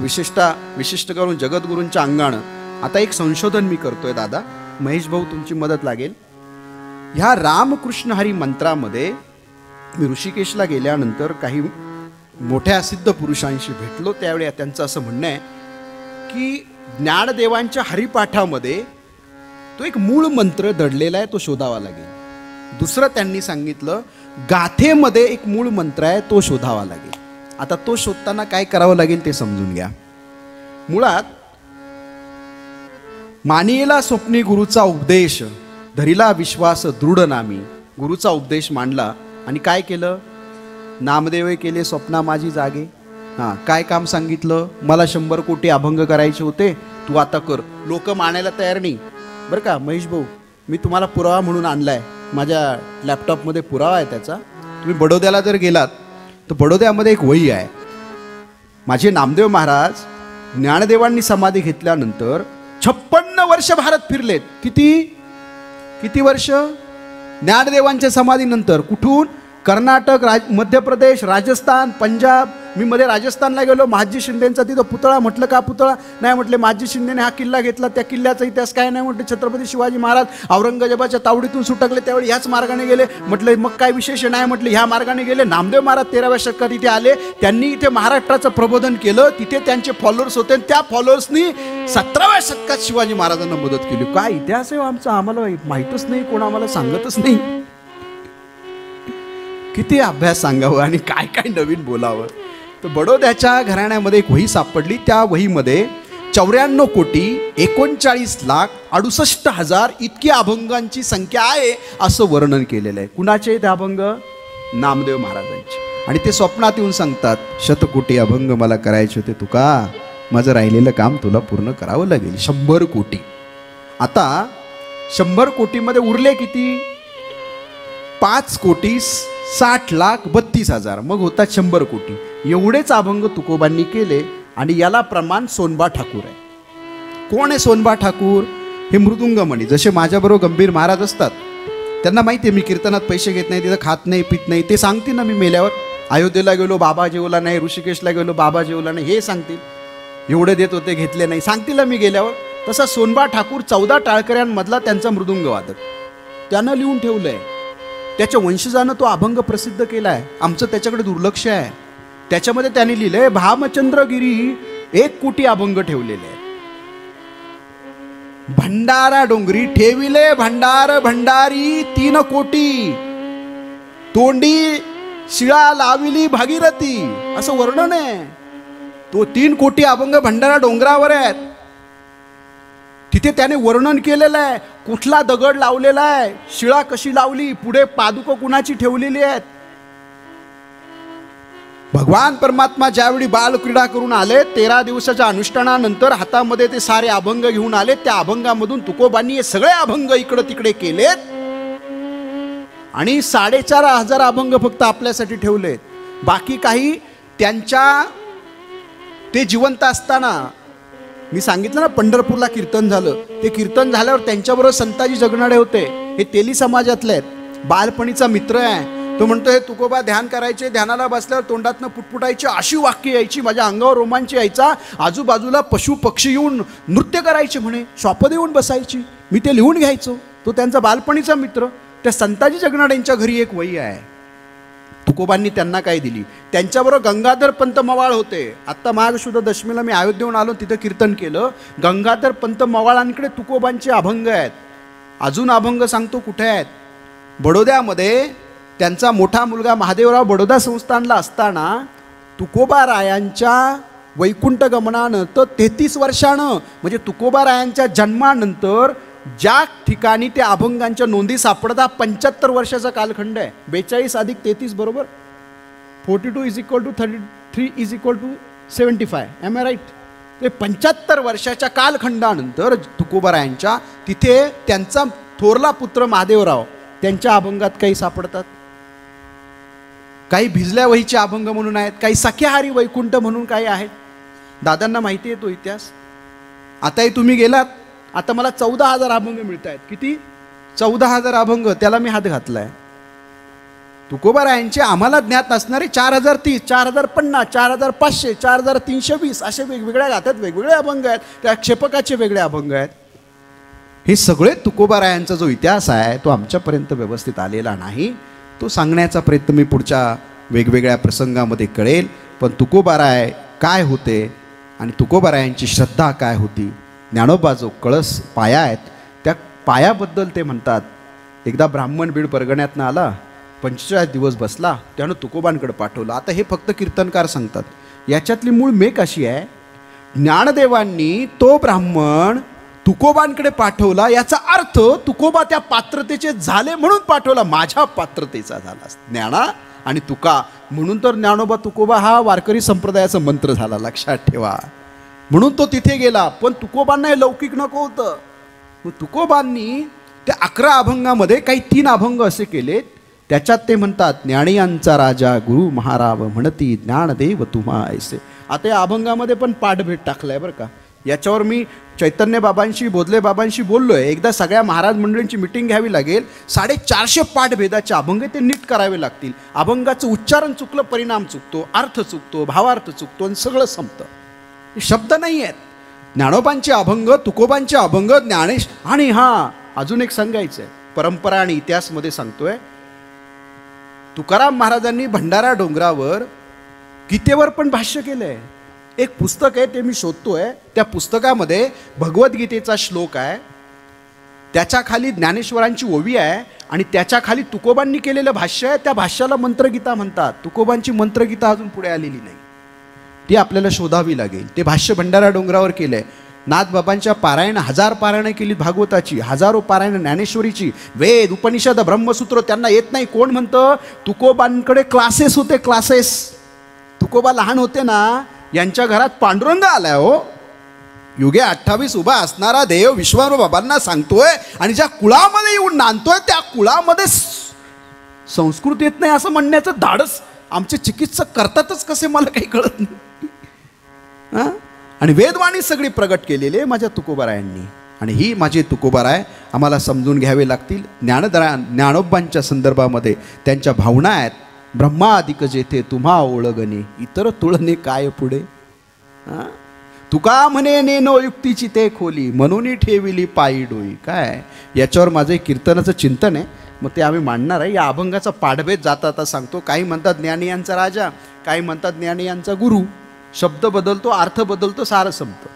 विशिष्ट करून जगद्गुरूंच्या अंगानं आता एक संशोधन मी करतोय. दादा महेश भाऊ तुमची मदत लागेल. ह्या रामकृष्ण हरी मंत्रामध्ये मी ऋषिकेशला गेल्यानंतर काही मोठ्या सिद्ध पुरुषांशी भेटलो. त्यावेळी त्यांचं असं म्हणणं आहे की ज्ञानदेवांच्या हरिपाठामध्ये तो एक मूळ मंत्र दडलेला आहे, तो शोधावा लागेल. दुसरं त्यांनी सांगितलं गाथेमध्ये एक मूळ मंत्र आहे, तो शोधावा लागेल. आता तो शोधताना काय करावं लागेल ते समजून घ्या. मुळात मानियेला स्वप्नी गुरुचा उपदेश, धरिला विश्वास दृढ नामी. गुरुचा उपदेश मांडला आणि काय केलं, नामदेव केले स्वप्ना माझी जागे. काय काम सांगितलं, मला 100 कोटी अभंग करायचे होते, तू आता कर. लोक मानायला तयार नाही बरं का महेश भाऊ. मी तुम्हाला पुरावा म्हणून आणलाय, माझ्या लॅपटॉपमध्ये पुरावा आहे त्याचा. तुम्ही बडोद्याला जर गेलात तर बडोद्यामध्ये एक वही आहे. माझे नामदेव महाराज ज्ञानदेवांनी समाधी घेतल्यानंतर 56 वर्ष भारत फिरलेत. किती वर्ष? ज्ञानदेवांच्या समाधीनंतर कुठून? कर्नाटक, मध्य प्रदेश, राजस्थान, पंजाब. मी मध्ये राजस्थानला गेलो, महाजी शिंदेचा तिथं पुतळा. म्हटलं का पुतळा? नाही म्हटले महाजी शिंदेने हा किल्ला घेतला, त्या किल्ल्याचा इतिहास काय नाही म्हटलं. छत्रपती शिवाजी महाराज औरंगजेबाच्या तावडीतून सुटकले त्यावेळी ह्याच मार्गाने गेले. म्हटलं मग काय विशेष नाही म्हटलं, ह्या मार्गाने गेले. नामदेव महाराज 13व्या शतकात इथे आले, त्यांनी इथे महाराष्ट्राचं प्रबोधन केलं. तिथे त्यांचे फॉलोअर्स होते, त्या फॉलोअर्सनी 17व्या शतकात शिवाजी महाराजांना मदत केली. काय इतिहास आहे आमचा, आम्हाला माहीतच नाही, कोण आम्हाला सांगतच नाही. किती अभ्यास सांगावं आणि काय काय नवीन बोलावं. तर बडोद्याच्या घराण्यामध्ये एक वही सापडली. त्या वहीमध्ये 94 कोटी 39,68,000 इतकी अभंगांची संख्या आहे असं वर्णन केलेलं आहे. कुणाचे ते अभंग? नामदेव महाराजांचे. आणि ते स्वप्नात येऊन सांगतात 100 कोटी अभंग मला करायचे होते तुका, माझं राहिलेलं काम तुला पूर्ण करावं लागेल. 100 कोटी. आता 100 कोटीमध्ये उरले किती? 5,60,32,000. मग होतात 100 कोटी. एवढेच अभंग तुकोबांनी केले. आणि याला प्रमाण सोनबा ठाकूर आहे. कोण आहे सोनबा ठाकूर? हे मृदुंगमणी. जसे माझ्याबरोबर गंभीर महाराज असतात, त्यांना माहिती आहे मी कीर्तनात पैसे घेत नाही, तिथं खात नाही पित नाही. ते सांगतील ना मी मेल्यावर, अयोध्येला गेलो बाबा जेवला नाही, ऋषिकेशला गेलो बाबा जेवला नाही, हे सांगतील. एवढे देत होते घेतले नाही, सांगतील ना मी गेल्यावर. तसा सोनबा ठाकूर 14 टाळकऱ्यांमधला त्यांचा मृदुंगवादक, त्यानं लिहून ठेवलं आहे. त्याच्या वंशजानं तो अभंग प्रसिद्ध केला आहे. आमचं त्याच्याकडे दुर्लक्ष आहे. त्याच्यामध्ये त्याने लिहिलंय भामचंद्रगिरी 1 कोटी अभंग ठेवलेले आहे. भंडारा डोंगरी ठेविले भंडार भंडारी 3 कोटी, तोंडी शिळा लाविली भागीरथी, असं वर्णन आहे. तो 3 कोटी अभंग भंडारा डोंगरावर आहेत. तिथे त्याने वर्णन केलेलं आहे, कुठला दगड लावलेला आहे, शिळा कशी लावली, पुढे पादुक कुणाची ठेवलेली आहेत. भगवान परमात्मा ज्यावेळी बालक्रीडा करून आले, 13 दिवसाच्या अनुष्ठानानंतर हातामध्ये ते सारे अभंग घेऊन आले. त्या अभंगामधून तुकोबांनी हे सगळे अभंग इकडे तिकडे केलेत आणि 4,500 अभंग फक्त आपल्यासाठी ठेवलेत. बाकी काही त्यांच्या ते जिवंत असताना, मी सांगितलं ना पंढरपूरला कीर्तन झालं, ते कीर्तन झाल्यावर त्यांच्याबरोबर संताजी जगणारे होते. हे तेली समाजातले आहेत, बालपणीचा मित्र आहे. तो म्हणतो हे तुकोबा ध्यान करायचे, ध्यानाला बसल्यावर तोंडातनं पुटपुटायची अशी वाक्य यायची, माझ्या अंगावर रोमांच यायचा. आजूबाजूला पशु पक्षी येऊन नृत्य करायचे म्हणे, श्वापद येऊन बसायची. मी ते लिहून घ्यायचो. तो त्यांचा बालपणीचा मित्र. त्या संताजी जगनाड्यांच्या घरी एक वही आहे. तुकोबांनी त्यांना काय दिली. त्यांच्याबरोबर गंगाधर पंत मवाळ होते. आत्ता माघ शुद्ध दशमीला मी अयोध्येहून आलो, तिथं कीर्तन केलं. गंगाधर पंत मवाळांकडे तुकोबांचे अभंग आहेत. अजून अभंग सांगतो कुठे आहेत. बडोद्यामध्ये त्यांचा मोठा मुलगा महादेवराव बडोदा संस्थानला असताना तुकोबा रायांच्या वैकुंठ गमनानंतर 33 वर्षानं, म्हणजे तुकोबा रायांच्या जन्मानंतर ज्या ठिकाणी त्या अभंगांच्या नोंदी सापडतात, 75 वर्षाचा कालखंड आहे. 42 अधिक 33 बरोबर 42 = 33 = 75. Am I right. ते 75 वर्षाच्या कालखंडानंतर तुकोबारायांच्या तिथे त्यांचा थोरला पुत्र महादेवराव, त्यांच्या अभंगात काही सापडतात. काही भिजल्या वहीचे अभंग म्हणून आहेत, काही सख्याहारी वैकुंठ म्हणून काही आहेत. दादांना माहिती आहे तो इतिहास. आताही तुम्ही गेलात, आता मला 14,000 अभंग मिळत आहेत. किती? 14,000 अभंग. त्याला मी हात घातलाय. तुकोबारायांचे आम्हाला ज्ञात असणारे 4,030, 4,050, 4,500, 4,320 असे वेगवेगळ्या गातात वेगवेगळे अभंग आहेत. त्या क्षेपकाचे वेगळे अभंग आहेत. हे सगळे तुकोबारायांचा जो इतिहास आहे तो आमच्यापर्यंत व्यवस्थित आलेला नाही. तो सांगण्याचा प्रयत्न मी पुढच्या वेगवेगळ्या प्रसंगामध्ये कळेल. पण तुकोबाराय काय होते आणि तुकोबारायांची श्रद्धा काय होती. ज्ञानोबा जो कळस पाया आहेत, त्या पायाबद्दल ते म्हणतात. एकदा ब्राह्मण बीड परगण्यातनं आला, 45 दिवस बसला, त्यानं तुकोबांकडे पाठवलं. आता हे फक्त कीर्तनकार सांगतात. याच्यातली मूळ मेक अशी आहे, ज्ञानदेवांनी तो ब्राह्मण तुकोबांकडे पाठवला, याचा अर्थ तुकोबा त्या पात्रतेचे झाले म्हणून पाठवला. माझ्या पात्रतेचा झाला ज्ञाना आणि तुका, म्हणून तर ज्ञानोबा तुकोबा हा वारकरी संप्रदायाचा मंत्र झाला. लक्षात ठेवा. म्हणून तो तिथे गेला. पण तुकोबांना हे लौकिक नको होतं. मग तुकोबांनी त्या 11 अभंगामध्ये काही 3 अभंग असे केलेत. त्याच्यात ते म्हणतात, ज्ञानियांचा राजा गुरु महाराव म्हणती, ज्ञानदेव तुम्हा ऐसे. आता या अभंगामध्ये पण पाठभेद टाकलाय बरं का. याच्यावर मी चैतन्य बाबांशी, बोधले बाबांशी बोललोय. एकदा सगळ्या महाराज मंडळींची मिटिंग घ्यावी लागेल. 450 पाठभेदाचे अभंग ते नीट करावे लागतील. अभंगाचं उच्चारण चुकलं, परिणाम चुकतो, अर्थ चुकतो, भावार्थ चुकतो आणि सगळं संपतं. हे शब्द नाही आहेत. ज्ञानोबांचे अभंग, तुकोबांचे अभंग, ज्ञानेश. आणि हां, अजून एक सांगायचं आहे, परंपरा आणि इतिहासमध्ये सांगतोय. तुकाराम महाराजांनी भंडारा डोंगरावर गीतेवर पण भाष्य केलंय. एक पुस्तक आहे, ते मी शोधतोय. त्या पुस्तकामध्ये भगवद्गीतेचा श्लोक आहे, त्याच्या खाली ज्ञानेश्वरांची ओवी आहे आणि त्याच्या खाली तुकोबांनी केलेलं भाष्य आहे. त्या भाष्याला मंत्रगीता म्हणतात. तुकोबांची मंत्रगीता अजून पुढे आलेली नाही, ती आपल्याला शोधावी लागेल. ते भाष्य भंडारा डोंगरावर केलंय. नाथबाबांच्या पारायण 1000 पारायणं केली भागवताची, हजारो पारायण ज्ञानेश्वरीची, वेद उपनिषद ब्रह्मसूत्र त्यांना येत नाही. कोण म्हणतं? तुकोबांकडे क्लासेस होते, क्लासेस. तुकोबा लहान होते ना, यांच्या घरात पांडुरंग आलाय हो. युगे 28 उभा असणारा देव विश्वारू बाबांना सांगतोय आणि ज्या कुळामध्ये येऊन नांदतोय त्या कुळामध्ये संस्कृत येत नाही असं म्हणण्याचं धाडस आमचे चिकित्सक करतातच कसे मला काही कळत नाही. आणि वेदवाणी सगळी प्रगट केलेली आहे माझ्या तुकोबारायांनी. आणि ही माझे तुकोबाराय आम्हाला समजून घ्यावे लागतील. ज्ञानोबांच्या संदर्भामध्ये त्यांच्या भावना आहेत. ब्रह्मादिक जेथे तुम्हा ओळगणे, इतर तुळणे काय पुढे. तुका म्हणे नेनो युक्तीची ते खोली, म्हणून ठेविली पायी डोई. काय याच्यावर माझं एक कीर्तनाचं चिंतन आहे, मग ते आम्ही मांडणार आहे. या अभंगाचा पाठभेद जाता आता सांगतो. काही म्हणतात ज्ञानियांचा राजा, काही म्हणतात ज्ञानियांचा गुरु. शब्द बदलतो, अर्थ बदलतो, सारं संपतं.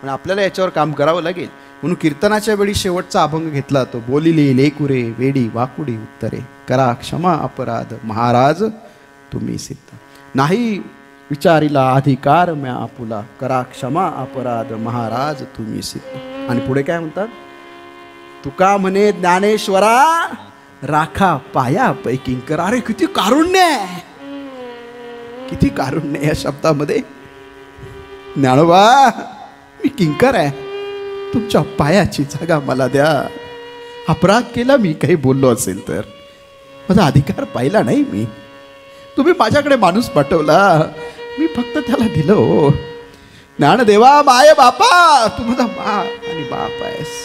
पण आपल्याला याच्यावर काम करावं लागेल. म्हणून कीर्तनाच्या वेळी शेवटचा अभंग घेतला तो बोलिले लेकुरे वेडी वाकुडी उत्तरे करा क्षमा अपराध महाराज तुम्ही सिद्ध नाही विचारिला अधिकार म्या आपुला करा क्षमा अपराध महाराज तुम्ही सिद्ध. आणि पुढे काय म्हणतात तुका म्हणे ज्ञानेश्वरा राखा पाया पैकिंकर. अरे किती कारुण्य आहे, किती कारुण्य या शब्दामध्ये. ज्ञानोबा मी किंकर आहे, तुमच्या पायाची जागा मला द्या. अपराध केला मी काही बोललो असेल तर, माझा अधिकार पाहिला नाही मी. तुम्ही माझ्याकडे माणूस पाठवला, मी फक्त त्याला दिलं. हो ज्ञानदेवा माय बापा तू माझा मा आणि बाप आहेस,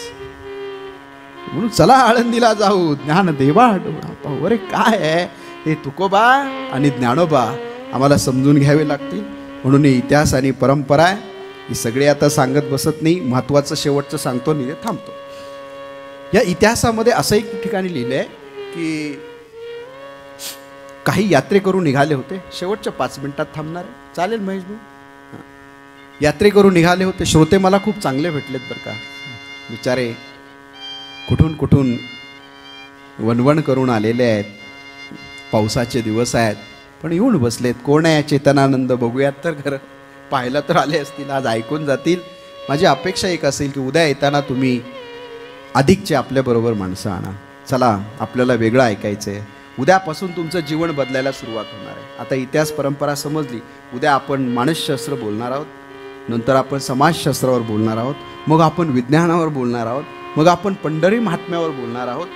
म्हणून चला आळंदीला जाऊ. ज्ञानदेवा डोळा. अरे काय आहे हे तुकोबा आणि ज्ञानोबा आम्हाला समजून घ्यावे लागतील. म्हणून इतिहास आणि परंपरा आहे ही सगळे आता सांगत बसत नाही. महत्त्वाचं शेवटचं सांगतो आणि थांबतो. या इतिहासामध्ये असं एक ठिकाणी लिहिलं आहे की काही यात्रेकरू निघाले होते. शेवटच्या 5 मिनिटात थांबणार आहे, चालेल महेश भाऊ? यात्रेकरू निघाले होते. श्रोते मला खूप चांगले भेटलेत बरं का. बिचारे कुठून कुठून वणवण करून आलेले आहेत. पावसाचे दिवस आहेत पण येऊन बसलेत. कोण आहे चेतनानंद बघूयात तर खरं. पाहायला तर आले असतील, आज ऐकून जातील. माझी अपेक्षा एक असेल की उद्या येताना तुम्ही अधिकचे आपल्याबरोबर माणसं आणा. चला आपल्याला वेगळं ऐकायचं आहे. उद्यापासून तुमचं जीवन बदलायला सुरुवात होणार आहे. आता इतिहास परंपरा समजली. उद्या आपण मानसशास्त्र बोलणार आहोत, नंतर आपण समाजशास्त्रावर बोलणार आहोत, मग आपण विज्ञानावर बोलणार आहोत, मग आपण पंढरी महात्म्यावर बोलणार आहोत.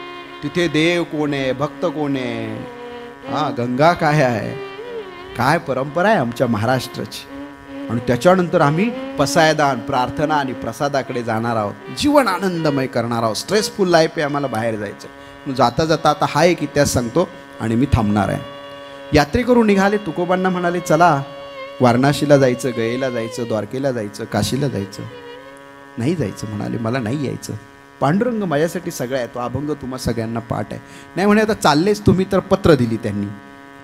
तिथे देव कोण आहे, भक्त कोण आहे, गंगा काय आहे, काय परंपरा आहे आमच्या महाराष्ट्राची. आणि त्याच्यानंतर आम्ही पसायदान, प्रार्थना आणि प्रसादाकडे जाणार आहोत. जीवन आनंदमय करणार आहोत. स्ट्रेसफुल लाईफ आहे, आम्हाला बाहेर जायचं. जाता जाता आता हा एक इतिहास सांगतो आणि मी थांबणार आहे. यात्रेकरू निघाले. तुकोबांना म्हणाले चला वाराणसीला जायचं, गयेला जायचं, द्वारकेला जायचं, काशीला जायचं. नाही जायचं म्हणाले, मला नाही यायचं. पांडुरंग माझ्यासाठी सगळं आहे, तो अभंग तुम्हा सगळ्यांना पाठ आहे. नाही म्हणे आता चाललेच तुम्ही. तर पत्र दिली त्यांनी.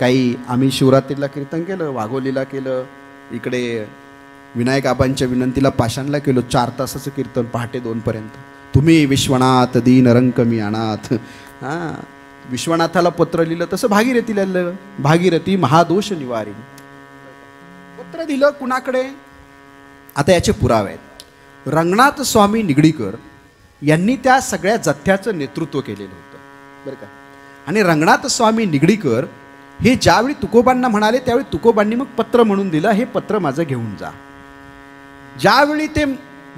काही आम्ही शिवरात्रीला कीर्तन केलं, वाघोलीला केलं, इकडे विनायक आबांच्या विनंतीला पाषाणला केलं. 4 तासाचं कीर्तन पहाटे 2 पर्यंत. तुम्ही विश्वनाथ दीन रंक मी अनाथ. विश्वनाथाला पत्र लिहिलं तसं भागीरथीला लिहिलं. भागीरथी महादोष निवारी. पत्र दिलं कुणाकडे? आता याचे पुरावे आहेत. रंगनाथ स्वामी निगडीकर यांनी त्या सगळ्या जथ्याचं नेतृत्व केलेलं होतं बरं का. आणि रंगनाथ स्वामी निगडीकर हे ज्यावेळी तुकोबांना म्हणाले त्यावेळी तुकोबांनी मग पत्र म्हणून दिलं, हे पत्र माझं घेऊन जा. ज्यावेळी ते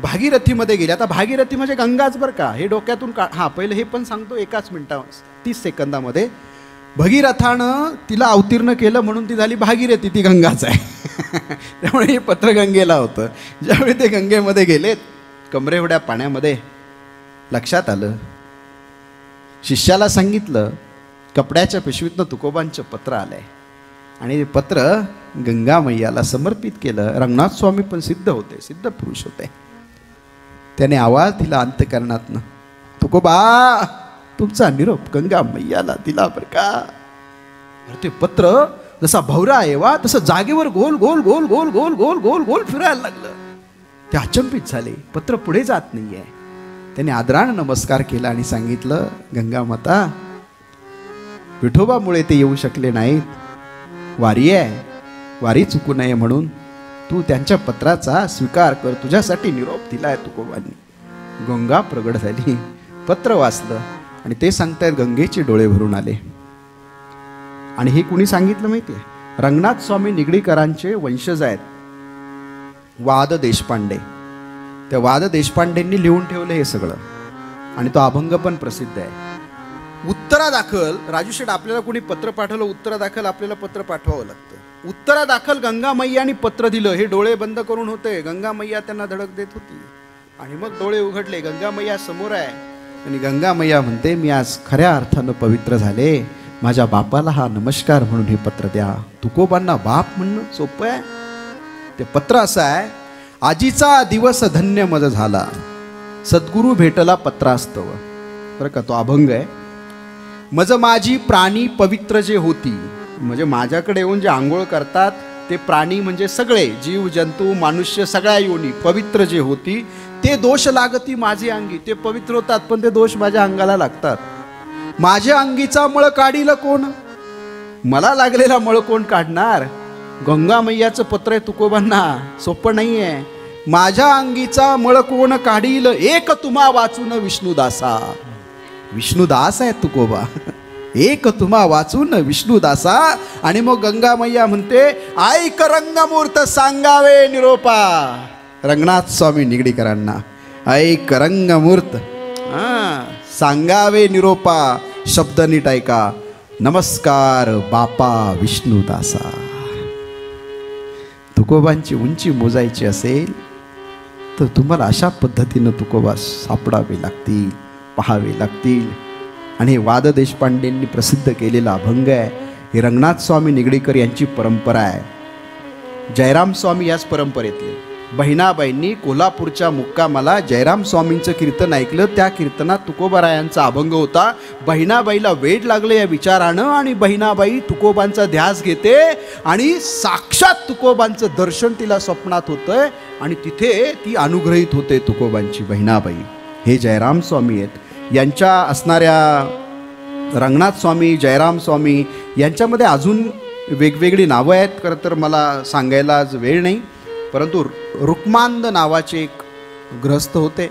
भागीरथीमध्ये गेले, आता भागीरथी म्हणजे गंगाच बरं का, हे डोक्यातून पहिलं हे पण सांगतो 1 मिनिटा 30 सेकंदामध्ये. भगीरथानं तिला अवतीर्ण केलं म्हणून ती झाली भागीरथी, ती गंगाच आहे. त्यामुळे हे पत्र गंगेला होतं. ज्यावेळी ते गंगेमध्ये गेलेत, कमरेवड्या पाण्यामध्ये, लक्षात आलं, शिष्याला सांगितलं, कपड्याच्या पिशवीतनं तुकोबांचं पत्र आलंय आणि हे पत्र गंगा मैयाला समर्पित केलं. रंगनाथ स्वामी पण सिद्ध होते, सिद्ध पुरुष होते. त्याने आवाज दिला अंतकरणातनं, तुकोबा तुमचा निरोप गंगा मैयाला दिला बरं का. ते पत्र जसा भवरा आहे वा तसं जागेवर गोल गोल गोल गोल गोल गोल गोल गोल फिरायला लागलं. ते अचंबित झाले. पत्र पुढे जात नाहीये. त्याने आदराने नमस्कार केला आणि सांगितलं, गंगा माता विठोबामुळे ते येऊ शकले नाहीत, वारी आहे, वारी चुकू नये म्हणून तू त्यांच्या पत्राचा स्वीकार कर. तुझ्यासाठी निरोप दिलाय तुकोबांनी. गंगा प्रगट झाली. पत्र वाचलं आणि ते सांगतायत गंगेचे डोळे भरून आले. आणि हे कुणी सांगितलं माहिती आहे? रंगनाथ स्वामी निगडीकरांचे वंशज आहेत वाद देशपांडे. त्या वाद देशपांडेंनी लिहून ठेवलं हे सगळं आणि तो अभंग पण प्रसिद्ध आहे. उत्तरादाखल राजूशेठ आपल्याला कोणी पत्र पाठवलं, उत्तरादाखल आपल्याला पत्र पाठवावं लागतं. उत्तरादाखल गंगा मैयानी पत्र दिलं. हे डोळे बंद करून होते. गंगा मैया त्यांना धडक देत होती आणि मग डोळे उघडले. गंगा मैया समोर आहे आणि गंगा मैया म्हणते, मी आज खऱ्या अर्थानं पवित्र झाले. माझ्या बापाला हा नमस्कार म्हणून हे पत्र द्या. तुकोबांना बाप म्हणणं सोपं आहे. ते पत्र असं आहे, आजीचा दिवस धन्य मज झाला, सद्गुरू भेटला पत्रास्तव. बरं का, तो अभंग आहे. मज माझी प्राणी पवित्र जे होती, म्हणजे माझ्याकडे येऊन जे आंघोळ करतात ते प्राणी म्हणजे सगळे जीव जंतू मनुष्य सगळ्या योनी पवित्र जे होती, ते दोष लागती माझे अंगी. ते पवित्र होतात पण ते दोष माझ्या अंगाला लागतात. माझ्या अंगीचा मळ काढील कोण, मला लागलेला मळ कोण काढणार. गंगा मैयाचं पत्र आहे तुकोबांना, सोपं नाहीये. माझ्या अंगीचा मळ कोण काढील, एक तुम्हा वाचून विष्णुदासा. विष्णुदास आहे तुकोबा, एक तुम्हा वाचून विष्णुदासा. आणि मग गंगा मैया म्हणते, ऐक रंगमूर्त सांगावे निरोपा. रंगनाथ स्वामी निगडीकरांना, ऐक रंगमूर्त सांगावे निरोपा. शब्द नीट ऐका, नमस्कार बापा विष्णुदासा. तुकोबांची उंची मोजायची असेल तर तुम्हाला अशा पद्धतीनं तुकोबा सापडावे लागतील, पाहावे लागतील. आणि हे वाद देशपांडेंनी प्रसिद्ध केलेला अभंग आहे. हे रंगनाथ स्वामी निगडीकर यांची परंपरा आहे. जयराम स्वामी याच परंपरेतले. बहिणाबाईंनी कोल्हापूरच्या मुक्कामाला जयराम स्वामींचं कीर्तन ऐकलं. त्या कीर्तनात तुकोबारायांचा अभंग होता. बहिणाबाईला वेड लागलं या विचारानं आणि बहिणाबाई तुकोबांचा ध्यास घेते आणि साक्षात तुकोबांचं दर्शन तिला स्वप्नात होतंय आणि तिथे ती अनुग्रहित होते तुकोबांची बहिणाबाई. हे जयराम स्वामी आहेत. यांच्या असणाऱ्या रंगनाथ स्वामी, जयराम स्वामी यांच्यामध्ये अजून वेगवेगळी नावं आहेत. खरं तर मला सांगायला आज वेळ नाही, परंतु रुक्मांद नावाचे एक गृहस्थ होते.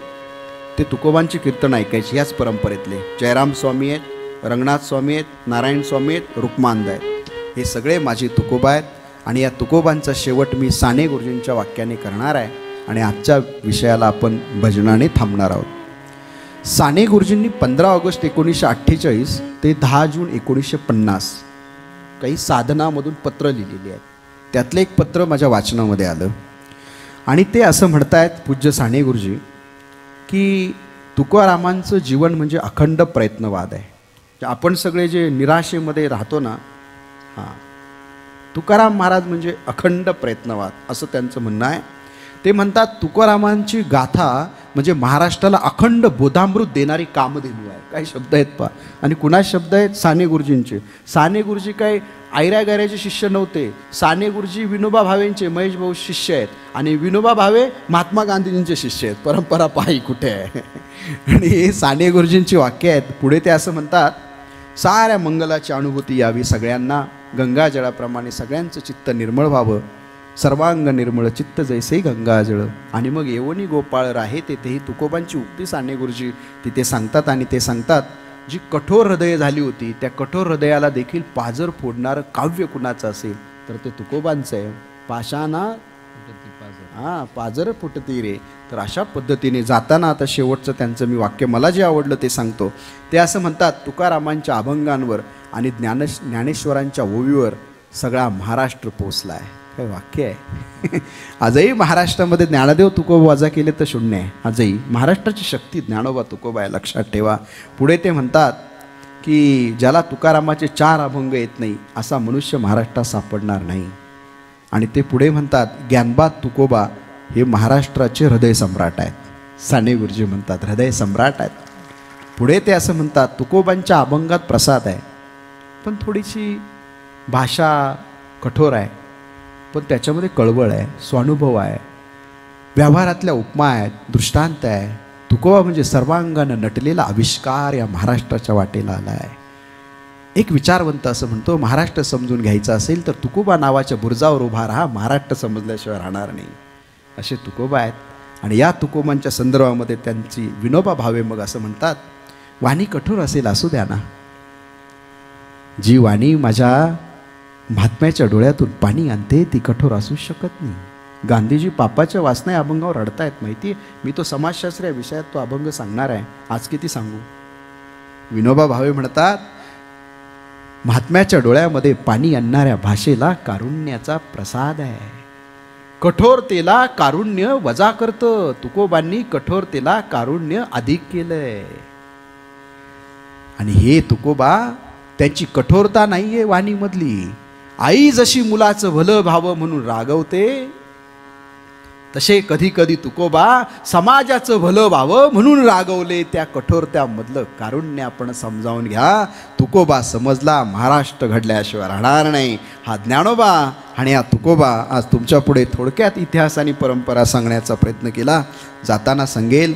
ते तुकोबांची कीर्तन ऐकायचे याच परंपरेतले. जयराम स्वामी आहेत, रंगनाथ स्वामी आहेत, नारायण स्वामी आहेत, रुक्मांद आहेत. हे सगळे माझे तुकोबा आहेत. आणि या तुकोबांचा शेवट मी साने गुरुजींच्या वाक्याने करणार आहे. आणि आजच्या विषयाला आपण भजनाने थांबणार आहोत. साने गुरुजींनी 15 ऑगस्ट 1948 ते 10 जून 1950 काही साधनामधून पत्र लिहिलेली आहेत. त्यातलं एक पत्र माझ्या वाचनामध्ये आलं आणि ते असं म्हणतायत पूज्य साने गुरुजी की तुकारामांचं जीवन म्हणजे अखंड प्रयत्नवाद आहे. आपण सगळे जे निराशेमध्ये राहतो ना, तुकाराम महाराज म्हणजे अखंड प्रयत्नवाद असं त्यांचं म्हणणं आहे. ते म्हणतात तुकारामांची गाथा म्हणजे महाराष्ट्राला अखंड बोधामृत देणारी कामधेनू आहे. काय शब्द आहेत पहा. आणि कुणा शब्द आहेत? साने गुरुजींचे. साने गुरुजी काय आयऱ्या गैऱ्याचे शिष्य नव्हते. साने गुरुजी विनोबा भावेंचे, महेश भाऊ शिष्य आहेत. आणि विनोबा भावे महात्मा गांधीजींचे शिष्य आहेत. परंपरा पाही कुठे आहे. आणि हे साने गुरुजींची वाक्य आहेत. पुढे ते असं म्हणतात, साऱ्या मंगलाची अनुभूती यावी सगळ्यांना, गंगाजळाप्रमाणे सगळ्यांचं चित्त निर्मळ व्हावं, सर्वांग निर्मळ चित्त जैसे गंगाजळ. आणि मग येवनी गोपाळ राहे तेथेही तुकोबांची उक्ती साने गुरुजी तिथे सांगतात. आणि ते सांगतात, जी कठोर हृदय झाली होती त्या कठोर हृदयाला देखील पाजर फोडणारं काव्य कुणाचं असेल तर ते तुकोबांचं आहे. पाशाना पाजर फुटती रे. तर अशा पद्धतीने जाताना आता शेवटचं त्यांचं मी वाक्य मला जे आवडलं ते सांगतो. ते असं म्हणतात, तुकारामांच्या अभंगांवर आणि ज्ञानेश्वरांच्या ओवीवर सगळा महाराष्ट्र पोचला आहे. काय वाक्य आहे. आजही महाराष्ट्रामध्ये ज्ञानदेव तुकोबा वजा केले तर शून्य आहे. आजही महाराष्ट्राची शक्ती ज्ञानोबा तुकोबा आहे, लक्षात ठेवा. पुढे ते म्हणतात की ज्याला तुकारामाचे 4 अभंग येत नाही असा मनुष्य महाराष्ट्रात सापडणार नाही. आणि ते पुढे म्हणतात, ज्ञानबा तुकोबा हे महाराष्ट्राचे हृदय सम्राट आहेत. साने गुरुजी म्हणतात हृदय सम्राट आहेत. पुढे ते असं म्हणतात, तुकोबांच्या अभंगात प्रसाद आहे पण थोडीशी भाषा कठोर आहे, पण त्याच्यामध्ये कळवळ आहे, स्वानुभव आहे, व्यवहारातल्या उपमा आहेत, दृष्टांत आहे. तुकोबा म्हणजे सर्वांगानं नटलेला आविष्कार या महाराष्ट्राच्या वाटेला आला आहे. एक विचारवंत असं म्हणतो, महाराष्ट्र समजून घ्यायचा असेल तर तुकोबा नावाच्या बुरजावर उभा राहा, महाराष्ट्र समजल्याशिवाय राहणार नाही. असे तुकोबा आहेत. आणि या तुकोबांच्या संदर्भामध्ये त्यांची विनोबा भावे मग असं म्हणतात, वाणी कठोर असेल असू द्या ना, जी वाणी माझ्या महात्म्याच्या डोळ्यातून पाणी आणते ती कठोर असू शकत नाही. गांधीजी पापाच्या वासना या अभंगावर रडतायत माहिती आहे. मी तो समाजशास्त्र या विषयात तो अभंग सांगणार आहे. आज किती सांगू. विनोबा भावे म्हणतात, महात्म्याच्या डोळ्यामध्ये पाणी आणणाऱ्या भाषेला कारुण्याचा प्रसाद आहे. कठोरतेला कारुण्य वजा करतं. तुकोबांनी कठोरतेला कारुण्य अधिक केलंय. आणि हे तुकोबा त्यांची कठोरता नाहीये वाणीमधली. आई जशी मुलाचं भलं भावं म्हणून रागवते तसे कधी कधी तुकोबा समाजाचं भलं व्हावं म्हणून रागवले, त्या कठोर त्यामधलं कारुण्य आपण समजावून घ्या. तुकोबा समजला, महाराष्ट्र घडल्याशिवाय राहणार नाही. हा ज्ञानोबा आणि हा तुकोबा आज तुमच्या पुढे थोडक्यात इतिहास आणि परंपरा सांगण्याचा प्रयत्न केला. जाताना सांगेल,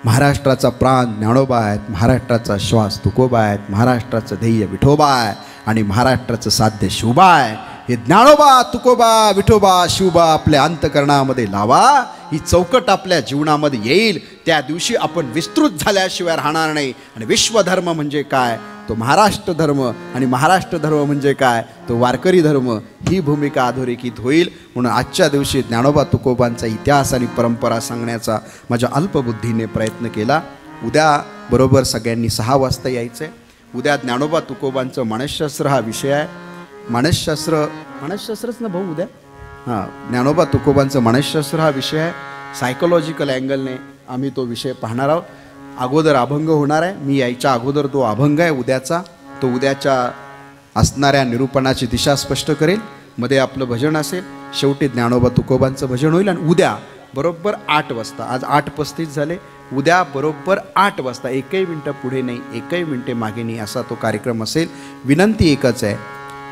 महाराष्ट्राचा प्राण ज्ञानोबा आहेत, महाराष्ट्राचा श्वास तुकोबा आहेत, महाराष्ट्राचं ध्येय विठोबा आहे आणि महाराष्ट्राचं साध्य शिवबा आहे. हे ज्ञानोबा, तुकोबा, विठोबा, शिवबा आपल्या अंतकरणामध्ये लावा. ही चौकट आपल्या जीवनामध्ये येईल. त्या दिवशी आपण विस्तृत झाल्याशिवाय राहणार नाही. आणि विश्वधर्म म्हणजे काय, तो महाराष्ट्र धर्म, आणि महाराष्ट्र धर्म म्हणजे काय, तो वारकरी धर्म. ही भूमिका अधोरेखित होईल. म्हणून आजच्या दिवशी ज्ञानोबा तुकोबांचा इतिहास आणि परंपरा सांगण्याचा माझ्या अल्पबुद्धीने प्रयत्न केला. उद्या बरोबर सगळ्यांनी 6 वाजता यायचं आहे. उद्या ज्ञानोबा तुकोबांचं मानसशास्त्र हा विषय आहे. मानसशास्त्रच ना भाऊ उद्या? हां, ज्ञानोबा तुकोबांचं मानसशास्त्र हा विषय आहे. सायकोलॉजिकल अँगलने आम्ही तो विषय पाहणार आहोत. अगोदर अभंग होणार आहे. मी यायच्या अगोदर तो अभंग आहे उद्याचा, तो उद्याच्या असणाऱ्या निरूपणाची दिशा स्पष्ट करेल. मध्ये आपलं भजन असेल, शेवटी ज्ञानोबा तुकोबांचं भजन होईल. आणि उद्या बरोबर 8 वाजता, आज 8:35 झाले, उद्या बरोबर 8 वाजता, एकही मिनटं पुढे नाही, एकही मिनटे मागे नाही, असा तो कार्यक्रम असेल. विनंती एकच आहे,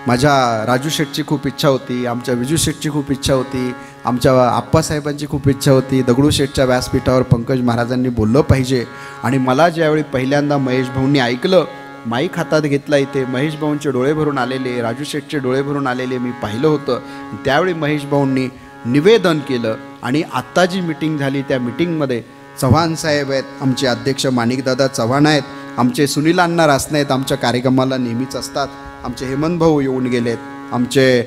माझ्या राजू शेठची खूप इच्छा होती, आमच्या विजू शेठची खूप इच्छा होती, आमच्या आप्पासाहेबांची खूप इच्छा होती, दगडू शेठच्या व्यासपीठावर पंकज महाराजांनी बोललं पाहिजे. आणि मला ज्यावेळी पहिल्यांदा महेश भाऊंनी ऐकलं, माईक हातात घेतला, इथे महेश भाऊंचे डोळे भरून आलेले, राजू शेठचे डोळे भरून आलेले मी पाहिलं होतं. त्यावेळी महेश भाऊंनी निवेदन केलं. आणि आत्ता जी मीटिंग झाली त्या मीटिंगमध्ये चव्हाण साहेब आहेत, आमचे अध्यक्ष माणिकदादा चव्हाण आहेत, आमचे सुनील अण्णा रासने आहेत, आमच्या कार्यक्रमाला नेहमीच असतात, आमचे हेमंत भाऊ येऊन गेलेत, आमचे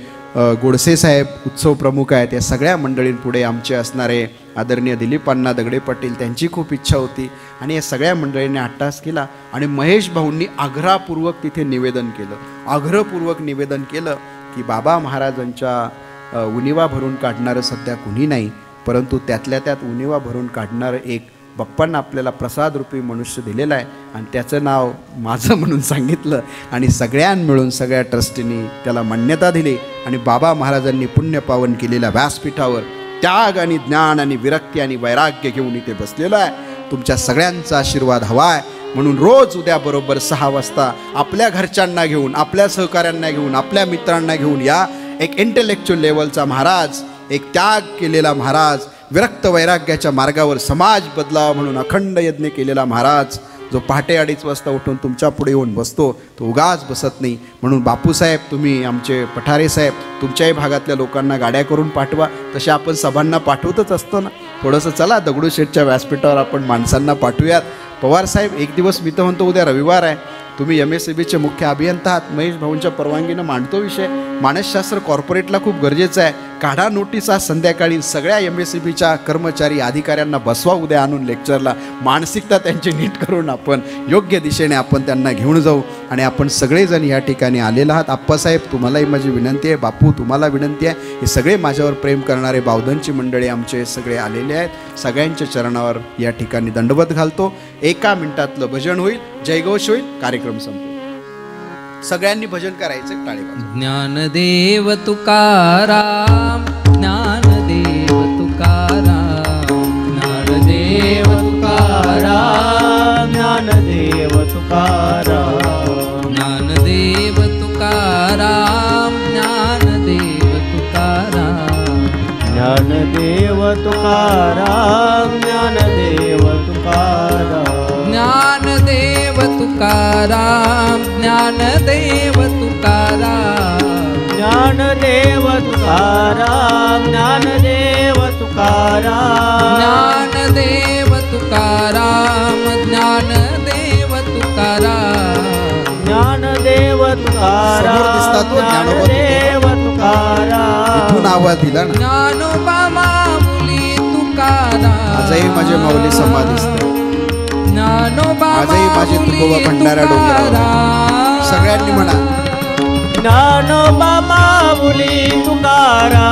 गोडसे साहेब उत्सव प्रमुख आहेत. या सगळ्या मंडळींपुढे आमचे असणारे आदरणीय दिलीप अण्णा दगडे पाटील, त्यांची खूप इच्छा होती. आणि या सगळ्या मंडळींनी अट्टास केला. आणि महेश भाऊंनी आग्रहपूर्वक तिथे निवेदन केलं, आग्रहपूर्वक निवेदन केलं की बाबा महाराजांच्या उणिवा भरून काढणारं सध्या कुणी नाही, परंतु त्यातल्या त्यात उणिवा भरून काढणारं एक बाप्पांना आपल्याला प्रसादरूपी मनुष्य दिलेला आहे, आणि त्याचं नाव माझं म्हणून सांगितलं. आणि सगळ्यांनी मिळून, सगळ्या ट्रस्टींनी त्याला मान्यता दिली. आणि बाबा महाराजांनी पुण्यपावन केलेल्या व्यासपीठावर त्याग आणि ज्ञान आणि विरक्ती आणि वैराग्य घेऊन इथे बसलेलं आहे. तुमच्या सगळ्यांचा आशीर्वाद हवा आहे. म्हणून रोज उद्या बरोबर 6 वाजता आपल्या घरच्यांना घेऊन, आपल्या सहकाऱ्यांना घेऊन, आपल्या मित्रांना घेऊन या. एक इंटेलेक्च्युअल लेवलचा महाराज, एक त्याग केलेला महाराज, विरक्त वैराग्याच्या मार्गावर समाज बदलावा म्हणून अखंड यज्ञ केलेला महाराज, जो पहाटे 2:30 वाजता उठून तुमच्या पुढे येऊन बसतो, तो उगाच बसत नाही. म्हणून बापूसाहेब, तुम्ही आमचे पठारे साहेब, तुमच्याही भागातल्या लोकांना गाड्या करून पाठवा. तसे आपण सभांना पाठवतच असतो ना. थोडंसं चला दगडूशेठच्या व्यासपीठावर आपण माणसांना पाठवूयात. पवार साहेब, एक दिवस मी तर म्हणतो उद्या रविवार आहे, तुम्ही MSCBचे मुख्य अभियंता आहात, महेश भाऊंच्या परवानगीनं मांडतो विषय. मानसशास्त्र कॉर्पोरेटला खूप गरजेचं आहे. काढा नोटीस आज संध्याकाळी, सगळ्या MSCBच्या कर्मचारी अधिकाऱ्यांना बसवा उद्या आणून लेक्चरला. मानसिकता त्यांची नीट करून आपण योग्य दिशेने आपण त्यांना घेऊन जाऊ. आणि आपण सगळेजण या ठिकाणी आलेला आहात. आप्पासाहेब, तुम्हालाही माझी विनंती आहे, बापू तुम्हाला विनंती आहे, हे सगळे माझ्यावर प्रेम करणारे बावधनची मंडळी आमचे सगळे आलेले आहेत. सगळ्यांच्या चरणावर या ठिकाणी दंडवत घालतो. 1 मिनिटातलं भजन होईल, जयघोष होईल, कार्यक्रम संपतो. सगळ्यांनी भजन करायचं, टाळी वाजवा. ज्ञानदेव तुकाराम, ज्ञानदेव तुकाराम, ज्ञानदेव तुकाराम, ज्ञानदेव तुकाराम, ज्ञानदेव तुकाराम, ज्ञानदेव तुकाराम, ज्ञानदेव तुकाराम, ज्ञानदेव तुकाराम, ज्ञानदेव तुकाराम, ज्ञानदेव तुकाराम, ज्ञानदेव तुकाराम, ज्ञानदेव तुकाराम, ज्ञानदेव तुकाराम, ज्ञानदेव तुकाराम, ज्ञानदेव समोर दिसतात तो ज्ञानोबा ज्ञानदेव तुकाराम. इथून आवाज दिला ना. ज्ञानोबा माऊली तुकाराम, आजही माझे माऊली समाधीस्थ, ज्ञानोबा आजही माझे तुकोबा भंडारा डोंगरावर. सगळ्यांनी म्हणा, ज्ञानोबा माऊली तुकाराम,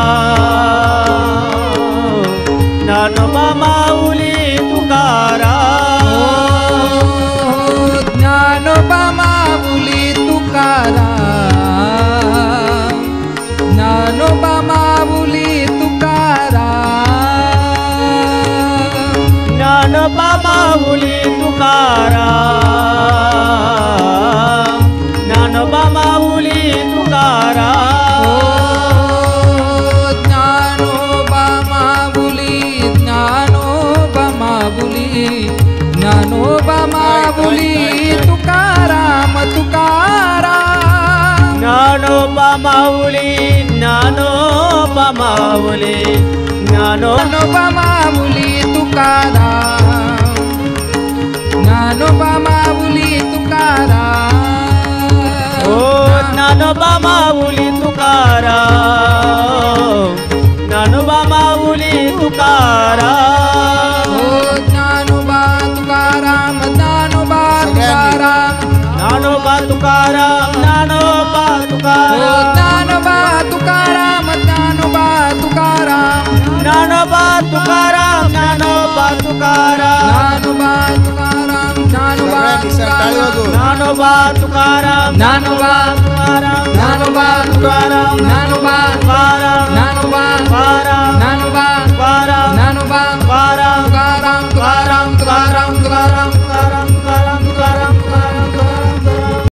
ज्ञानोबा माऊली तुकाराम, ज्ञानोबा माऊली तुकाराम, ज्ञानोबा माऊली तुकाराम, ज्ञानोबा माऊली तुकाराम, ज्ञानोबा माऊली तुकाराम. ज्ञानोबा माऊली, ज्ञानोबा माऊली, ज्ञानोबा माऊली तुकाराम तुकाराम. ज्ञानोबा माऊली, ज्ञानोबा माऊली, ज्ञानोबा माऊली तुकाराम, ज्ञानोबा माऊली तुकाराम. ओ ज्ञानोबा माऊली तुकाराम, ज्ञानोबा माऊली तुकाराम. ओ ज्ञानोबा तुकाराम, ज्ञानोबा तुकाराम, ज्ञानोबा तुकाराम, ज्ञानोबा ओ तुकाराम. ज्ञानोबा तुकाराम, ज्ञानोबा तुकाराम, ज्ञानोबा तुकाराम, ज्ञानोबा तुकाराम. ज्ञानोबा तुकाराम, ज्ञानोबा तुकाराम, ज्ञानोबा तुकाराम, ज्ञानोबा